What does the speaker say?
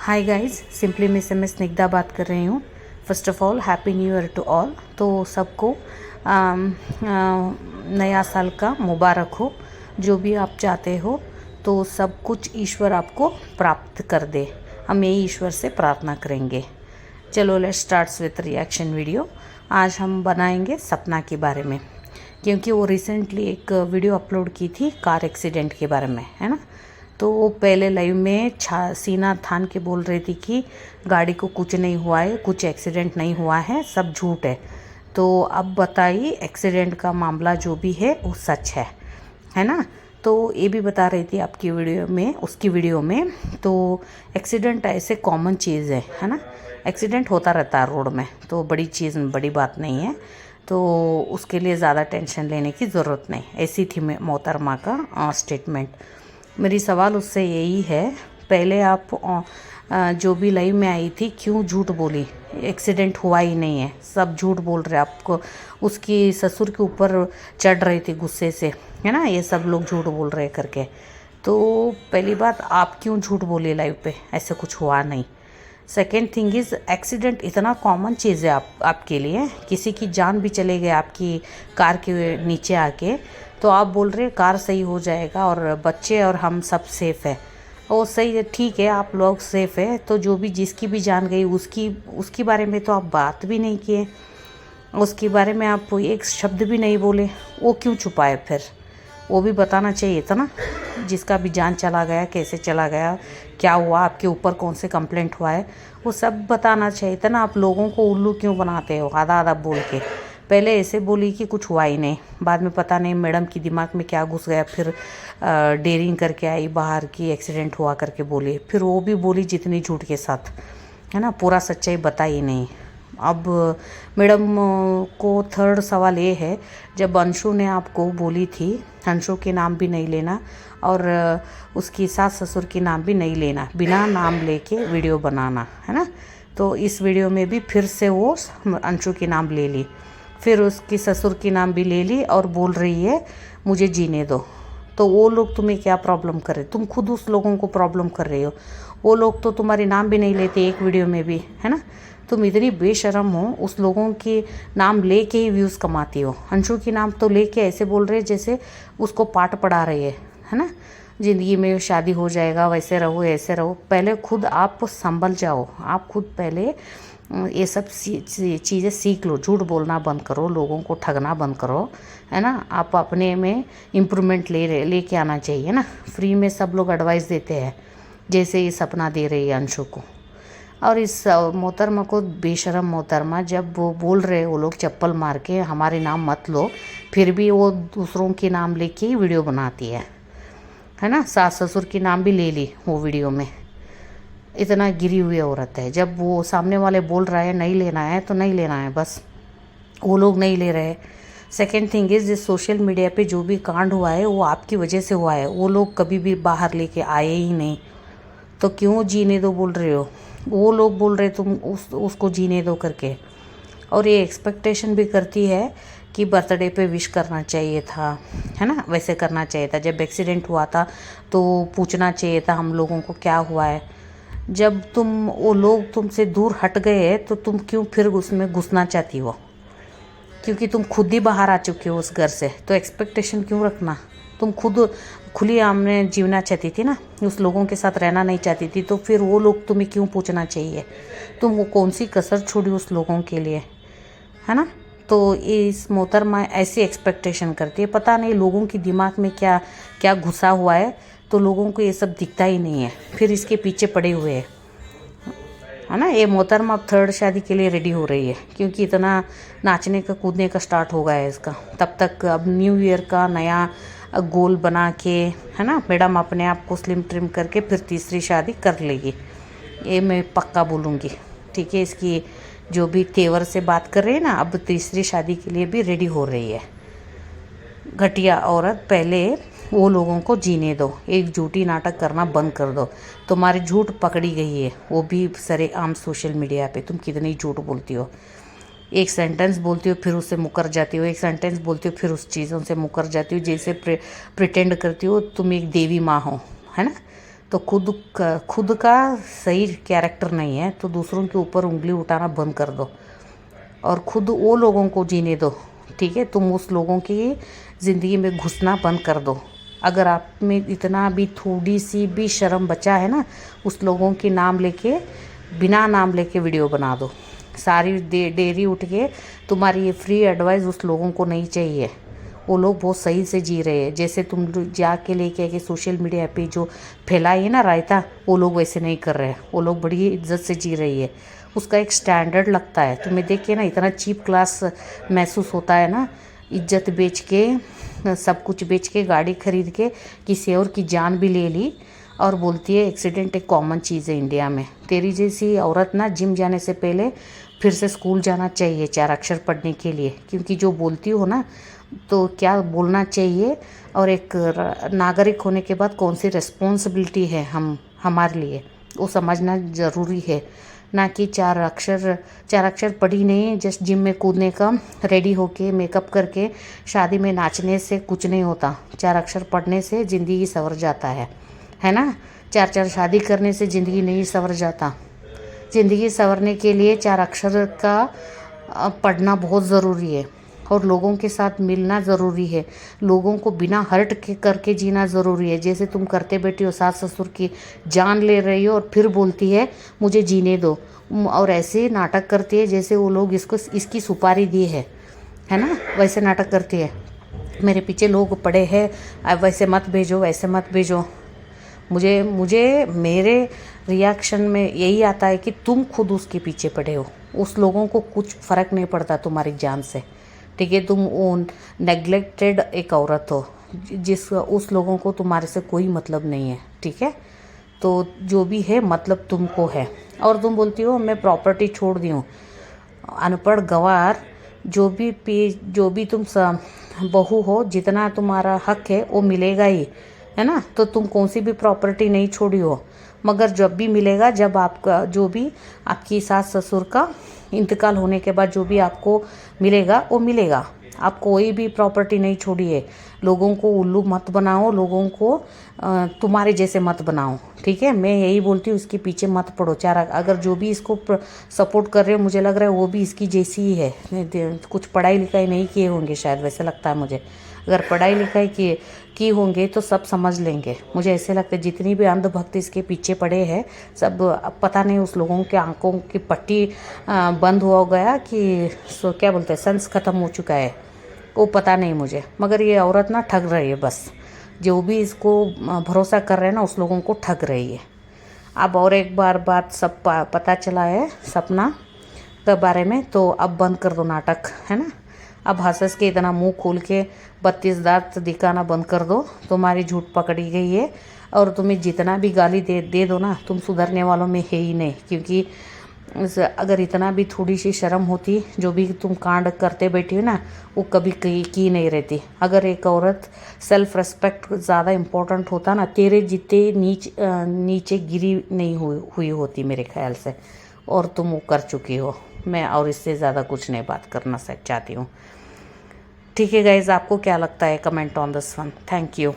हाय guys, simply miss M S Snigdha बात कर रही हूँ। First of all happy new year to all. तो सबको नया साल का मुबारक हो। जो भी आप चाहते हो तो सब कुछ ईश्वर आपको प्राप्त कर दे, हम यही ईश्वर से प्रार्थना करेंगे। चलो let's start with reaction video. आज हम बनाएंगे सपना के बारे में, क्योंकि वो रिसेंटली एक वीडियो अपलोड की थी कार एक्सीडेंट के बारे में, है ना। तो वो पहले लाइव में सीना थान के बोल रही थी कि गाड़ी को कुछ नहीं हुआ है, कुछ एक्सीडेंट नहीं हुआ है, सब झूठ है। तो अब बताइए एक्सीडेंट का मामला जो भी है वो सच है ना। तो ये भी बता रही थी आपकी वीडियो में, उसकी वीडियो में। तो एक्सीडेंट ऐसे कॉमन चीज़ है ना। एक्सीडेंट होता रहता है रोड में, तो बड़ी चीज़, बड़ी बात नहीं है। तो उसके लिए ज़्यादा टेंशन लेने की ज़रूरत नहीं। ऐसी थी मोहतरमा का स्टेटमेंट। मेरी सवाल उससे यही है, पहले आप जो भी लाइव में आई थी क्यों झूठ बोली? एक्सीडेंट हुआ ही नहीं है, सब झूठ बोल रहे। आपको उसकी ससुर के ऊपर चढ़ रही थी गुस्से से, है ना, ये सब लोग झूठ बोल रहे करके। तो पहली बात, आप क्यों झूठ बोली लाइव पे? ऐसे कुछ हुआ नहीं। सेकेंड थिंग इज़, एक्सीडेंट इतना कॉमन चीज़ है आपके लिए, किसी की जान भी चले गए आपकी कार के नीचे आके, तो आप बोल रहे कार सही हो जाएगा और बच्चे और हम सब सेफ़ है। वो सही है, ठीक है, आप लोग सेफ़ है, तो जो भी जिसकी भी जान गई उसकी बारे में तो आप बात भी नहीं किए, उसके बारे में आप एक शब्द भी नहीं बोले। वो क्यों छुपाए फिर? वो भी बताना चाहिए था ना। जिसका भी जान चला गया, कैसे चला गया, क्या हुआ, आपके ऊपर कौन से कंप्लेंट हुआ है, वो सब बताना चाहिए था ना। आप लोगों को उल्लू क्यों बनाते हो आधा आधा बोल के? पहले ऐसे बोली कि कुछ हुआ ही नहीं, बाद में पता नहीं मैडम की दिमाग में क्या घुस गया, फिर डेयरिंग करके आई बाहर की एक्सीडेंट हुआ करके बोली, फिर वो भी बोली जितनी झूठ के साथ, है ना, पूरा सच्चाई बताई नहीं। अब मैडम को थर्ड सवाल ये है, जब अंशु ने आपको बोली थी अंशु के नाम भी नहीं लेना और उसकी सास ससुर के नाम भी नहीं लेना, बिना नाम लेके वीडियो बनाना, है ना। तो इस वीडियो में भी फिर से वो अंशु के नाम ले ली, फिर उसकी ससुर की नाम भी ले ली और बोल रही है मुझे जीने दो। तो वो लोग तुम्हें क्या प्रॉब्लम कर रहे? तुम खुद उस लोगों को प्रॉब्लम कर रहे हो। वो लोग तो तुम्हारे नाम भी नहीं लेते एक वीडियो में भी, है ना। तुम इतनी बेशरम हो, उस लोगों के नाम लेके ही व्यूज़ कमाती हो। अंशु की नाम तो लेके ऐसे बोल रहे जैसे उसको पाठ पढ़ा रही है ना। ज़िंदगी में शादी हो जाएगा, वैसे रहो ऐसे रहो। पहले खुद आप संभल जाओ, आप खुद पहले ये सब चीज़ें सीख लो। झूठ बोलना बंद करो, लोगों को ठगना बंद करो, है ना। आप अपने में इम्प्रूवमेंट लेके आना चाहिए ना। फ्री में सब लोग एडवाइस देते हैं, जैसे ये सपना दे रही है अंशु को। और इस मोहतरमा को, बेशरम मोहतरमा, जब वो बोल रहे वो लोग चप्पल मार के हमारे नाम मत लो, फिर भी वो दूसरों के नाम लेके ही वीडियो बनाती है ना। सास ससुर के नाम भी ले ली वो वीडियो में। इतना गिरी हुई औरत है। जब वो सामने वाले बोल रहा है नहीं लेना है तो नहीं लेना है, बस वो लोग नहीं ले रहे। सेकेंड थिंग इज़, जिस सोशल मीडिया पे जो भी कांड हुआ है वो आपकी वजह से हुआ है, वो लोग कभी भी बाहर लेके आए ही नहीं, तो क्यों जीने दो बोल रहे हो? वो लोग बोल रहे तुम उसको जीने दो करके। और ये एक्सपेक्टेशन भी करती है कि बर्थडे पे विश करना चाहिए था, है ना, वैसे करना चाहिए था। जब एक्सीडेंट हुआ था तो पूछना चाहिए था हम लोगों को क्या हुआ है। जब वो लोग तुमसे दूर हट गए हैं तो तुम क्यों फिर उसमें घुसना चाहती हो? क्योंकि तुम खुद ही बाहर आ चुके हो उस घर से, तो एक्सपेक्टेशन क्यों रखना? तुम खुद खुली आमने जीना चाहती थी ना, उस लोगों के साथ रहना नहीं चाहती थी, तो फिर वो लोग तुम्हें क्यों पूछना चाहिए? तुम वो कौन सी कसर छोड़ी उस लोगों के लिए, है ना। तो इस मोहतरमा ऐसी एक्सपेक्टेशन करती है, पता नहीं लोगों की दिमाग में क्या क्या घुसा हुआ है, तो लोगों को ये सब दिखता ही नहीं है, फिर इसके पीछे पड़े हुए हैं, है ना। ये मोहतरमा अब थर्ड शादी के लिए रेडी हो रही है, क्योंकि इतना नाचने का कूदने का स्टार्ट हो गया है इसका। तब तक अब न्यू ईयर का नया गोल बना के, है ना, मैडम अपने आप को स्लिम ट्रिम करके फिर तीसरी शादी कर लेगी, ये मैं पक्का बोलूँगी। ठीक है, इसकी जो भी तेवर से बात कर रही है ना, अब तीसरी शादी के लिए भी रेडी हो रही है। घटिया औरत, पहले वो लोगों को जीने दो, एक झूठी नाटक करना बंद कर दो। तुम्हारी झूठ पकड़ी गई है, वो भी सरेआम सोशल मीडिया पे। तुम कितनी झूठ बोलती हो, एक सेंटेंस बोलती हो फिर उससे मुकर जाती हो, एक सेंटेंस बोलती हो फिर उस चीज़ों से मुकर जाती हो, जैसे प्रिटेंड करती हो तुम एक देवी माँ हो, है ना। तो खुद का सही कैरेक्टर नहीं है तो दूसरों के ऊपर उंगली उठाना बंद कर दो और खुद वो लोगों को जीने दो, ठीक है। तुम उस लोगों की ज़िंदगी में घुसना बंद कर दो। अगर आप में इतना भी थोड़ी सी भी शर्म बचा है ना, उस लोगों के नाम लेके, बिना नाम लेके वीडियो बना दो। सारी डेली उठ के तुम्हारी ये फ्री एडवाइस उस लोगों को नहीं चाहिए। वो लोग बहुत सही से जी रहे हैं, जैसे तुम जाके लेके आके सोशल मीडिया पे जो फैलाई है ना रायता, वो लोग वैसे नहीं कर रहे हैं। वो लोग बड़ी इज्जत से जी रही है। उसका एक स्टैंडर्ड लगता है तुम्हें देख के ना, इतना चीप क्लास महसूस होता है ना। इज्जत बेच के, सब कुछ बेच के, गाड़ी खरीद के किसी और की जान भी ले ली और बोलती है एक्सीडेंट एक कॉमन चीज़ है इंडिया में। तेरी जैसी औरत ना जिम जाने से पहले फिर से स्कूल जाना चाहिए 4 अक्षर पढ़ने के लिए, क्योंकि जो बोलती हो ना तो क्या बोलना चाहिए और एक नागरिक होने के बाद कौन सी रिस्पॉन्सिबिलिटी है हमारे लिए, वो समझना ज़रूरी है। ना कि 4 अक्षर पढ़ी नहीं, जस्ट जिम में कूदने का, रेडी होके मेकअप करके शादी में नाचने से कुछ नहीं होता। 4 अक्षर पढ़ने से ज़िंदगी संवर जाता है ना। 4 शादी करने से ज़िंदगी नहीं संवर जाता। ज़िंदगी संवरने के लिए 4 अक्षर का पढ़ना बहुत ज़रूरी है और लोगों के साथ मिलना ज़रूरी है। लोगों को बिना हर्ट के करके जीना ज़रूरी है। जैसे तुम करते बैठी हो, सास ससुर की जान ले रही हो और फिर बोलती है मुझे जीने दो, और ऐसे नाटक करती है जैसे वो लोग इसकी सुपारी दी है ना, वैसे नाटक करती है। मेरे पीछे लोग पड़े हैं, वैसे मत भेजो, वैसे मत भेजो। मुझे मेरे रिएक्शन में यही आता है कि तुम खुद उसके पीछे पड़े हो। उस लोगों को कुछ फ़र्क नहीं पड़ता तुम्हारी जान से, ठीक है। तुम वो नेग्लेक्टेड एक औरत हो, उस लोगों को तुम्हारे से कोई मतलब नहीं है, ठीक है। तो जो भी है मतलब तुमको है। और तुम बोलती हो मैं प्रॉपर्टी छोड़ दी हूँ। अनपढ़ गंवार, जो भी तुम बहू हो, जितना तुम्हारा हक है वो मिलेगा ही, है ना। तो तुम कौन सी भी प्रॉपर्टी नहीं छोड़ी हो, मगर जब भी मिलेगा, जब आपका जो भी आपकी सास ससुर का इंतकाल होने के बाद जो भी आपको मिलेगा वो मिलेगा। आप कोई भी प्रॉपर्टी नहीं छोड़ी है। लोगों को उल्लू मत बनाओ, लोगों को तुम्हारे जैसे मत बनाओ, ठीक है। मैं यही बोलती हूँ, इसके पीछे मत पड़ो। अगर जो भी इसको सपोर्ट कर रहे हो, मुझे लग रहा है वो भी इसकी जैसी ही है। कुछ पढ़ाई लिखाई नहीं किए होंगे शायद, वैसे लगता है मुझे। अगर पढ़ाई लिखाई की होंगे तो सब समझ लेंगे, मुझे ऐसे लगता है। जितनी भी अंधभक्त इसके पीछे पड़े हैं सब, पता नहीं उस लोगों के आंखों की पट्टी बंद हो गया कि क्या बोलते हैं, सेंस ख़त्म हो चुका है, वो पता नहीं मुझे। मगर ये औरत ना ठग रही है बस। जो भी इसको भरोसा कर रहे हैं ना, उस लोगों को ठग रही है। अब और एक बार बात सब पता चला है सपना के बारे में, तो अब बंद कर दो नाटक, है ना। अब हंस के इतना मुंह खोल के 32 दांत दिखाना बंद कर दो। तुम्हारी झूठ पकड़ी गई है और तुम्हें जितना भी गाली दे दो ना, तुम सुधरने वालों में है ही नहीं। क्योंकि अगर इतना भी थोड़ी सी शर्म होती, जो भी तुम कांड करते बैठी हो ना, वो कभी की नहीं रहती। अगर एक औरत सेल्फ रिस्पेक्ट ज़्यादा इम्पोर्टेंट होता ना, तेरे जितने नीचे गिरी नहीं हुई होती मेरे ख्याल से, और तुम वो कर चुकी हो। मैं और इससे ज़्यादा कुछ नहीं बात करना चाहती हूँ, ठीक है गाइज़। आपको क्या लगता है, comment on this one. Thank you.